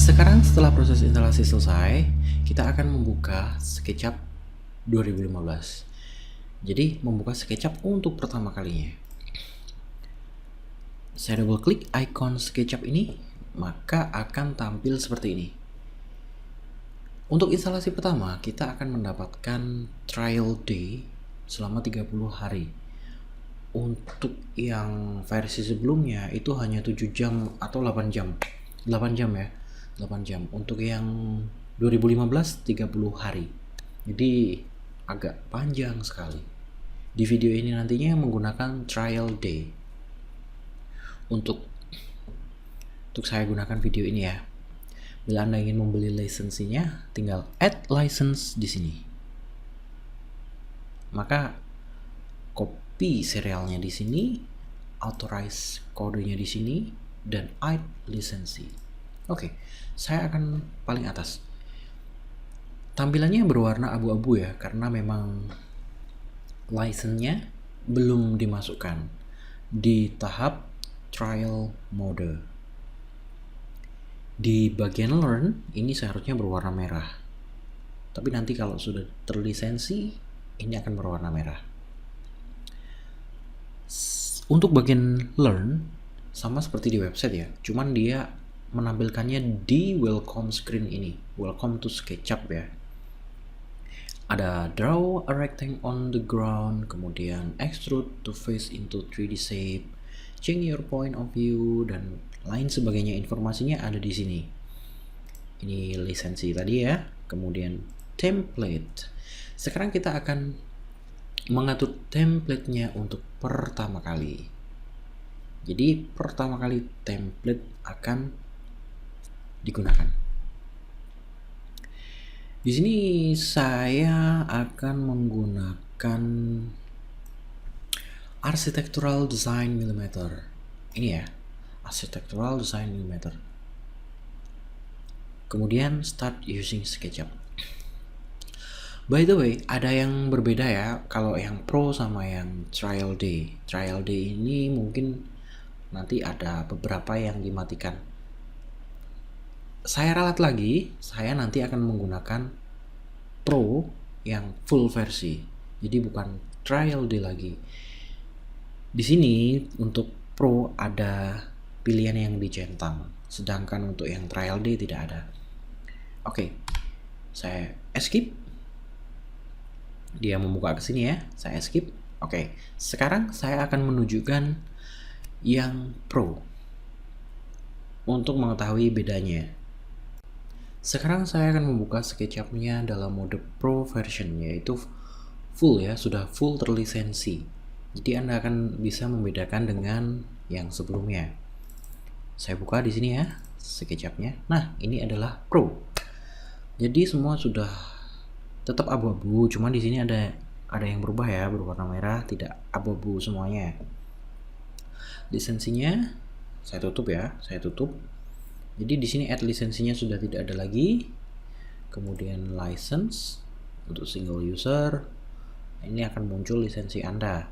Sekarang setelah proses instalasi selesai, kita akan membuka SketchUp 2015. Jadi membuka SketchUp untuk pertama kalinya. Saya double klik icon SketchUp ini, maka akan tampil seperti ini. Untuk instalasi pertama, kita akan mendapatkan trial day selama 30 hari. Untuk yang versi sebelumnya itu hanya 7 jam atau 8 jam. 8 jam ya. 8 jam. Untuk yang 2015 30 hari. Jadi agak panjang sekali. Di video ini nantinya menggunakan trial day. Untuk saya gunakan video ini ya. Bila Anda ingin membeli lisensinya, tinggal add license di sini. Maka copy serialnya di sini, authorize kodenya di sini, dan add lisensi. Oke, saya akan paling atas. Tampilannya berwarna abu-abu ya, karena memang license-nya belum dimasukkan di tahap trial mode. Di bagian learn, ini seharusnya berwarna merah. Tapi nanti kalau sudah terlisensi, ini akan berwarna merah. Untuk bagian learn, sama seperti di website ya, cuman dia menampilkannya di welcome screen ini. Welcome to SketchUp ya. Ada draw a rectangle on the ground, kemudian extrude to face into 3D shape, change your point of view, dan lain sebagainya. Informasinya ada di sini. Ini lisensi tadi ya. Kemudian template. Sekarang kita akan mengatur template-nya untuk pertama kali. Jadi pertama kali template akan digunakan. Di sini saya akan menggunakan architectural design millimeter. Ini ya, architectural design millimeter. Kemudian start using SketchUp. By the way, ada yang berbeda ya kalau yang pro sama yang trial day. Trial day ini mungkin nanti ada beberapa yang dimatikan. Saya ralat lagi, saya nanti akan menggunakan pro yang full versi. Jadi bukan trial day lagi. Di sini untuk pro ada pilihan yang dicentang, sedangkan untuk yang trial day tidak ada. Oke, saya escape. Dia membuka ke sini ya, saya escape. Oke, sekarang saya akan menunjukkan yang pro untuk mengetahui bedanya. Sekarang saya akan membuka SketchUp-nya dalam mode pro version, yaitu full ya, sudah full terlisensi. Jadi Anda akan bisa membedakan dengan yang sebelumnya. Saya buka di sini ya SketchUp-nya. Nah, ini adalah pro. Jadi semua sudah tetap abu-abu, cuman di sini ada yang berubah ya, berwarna merah, tidak abu-abu semuanya. Lisensinya saya tutup ya, saya tutup. Jadi di sini add lisensinya sudah tidak ada lagi. Kemudian license untuk single user. Ini akan muncul lisensi Anda.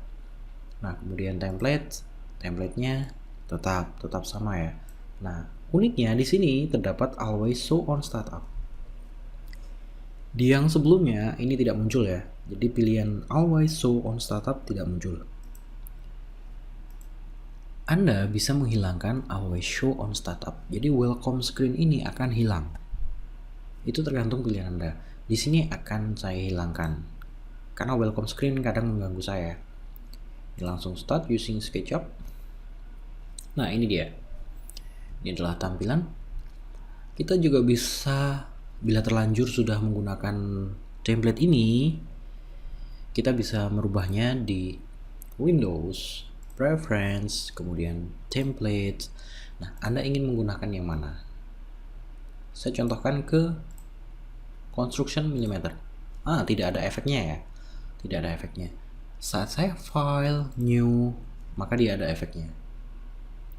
Nah, kemudian template-nya tetap sama ya. Nah, uniknya di sini terdapat always show on startup. Di yang sebelumnya ini tidak muncul ya. Jadi pilihan always show on startup tidak muncul. Anda bisa menghilangkan always show on startup. Jadi welcome screen ini akan hilang. Itu tergantung pilihan Anda. Di sini akan saya hilangkan. Karena welcome screen kadang mengganggu saya. Ini langsung start using SketchUp. Nah, ini dia. Ini adalah tampilan. Kita juga bisa, bila terlanjur sudah menggunakan template ini, kita bisa merubahnya di Windows, Preference, kemudian Template. Nah, Anda ingin menggunakan yang mana? Saya contohkan ke Construction Millimeter. Tidak ada efeknya ya. Tidak ada efeknya. Saat saya File, New, maka dia ada efeknya.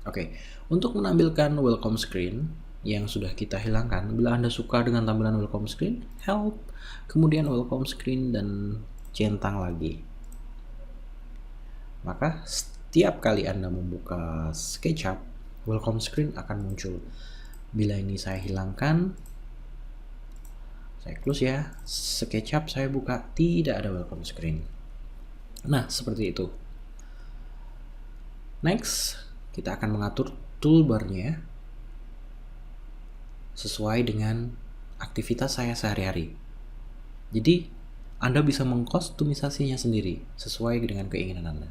Oke, untuk menampilkan welcome screen yang sudah kita hilangkan, bila Anda suka dengan tampilan welcome screen, help, kemudian welcome screen, dan centang lagi. Maka setiap kali Anda membuka SketchUp, welcome screen akan muncul. Bila ini saya hilangkan, saya close ya. SketchUp saya buka, tidak ada welcome screen. Nah, seperti itu. Next, kita akan mengatur toolbar-nya sesuai dengan aktivitas saya sehari-hari. Jadi, Anda bisa mengkustomisasinya sendiri sesuai dengan keinginan Anda.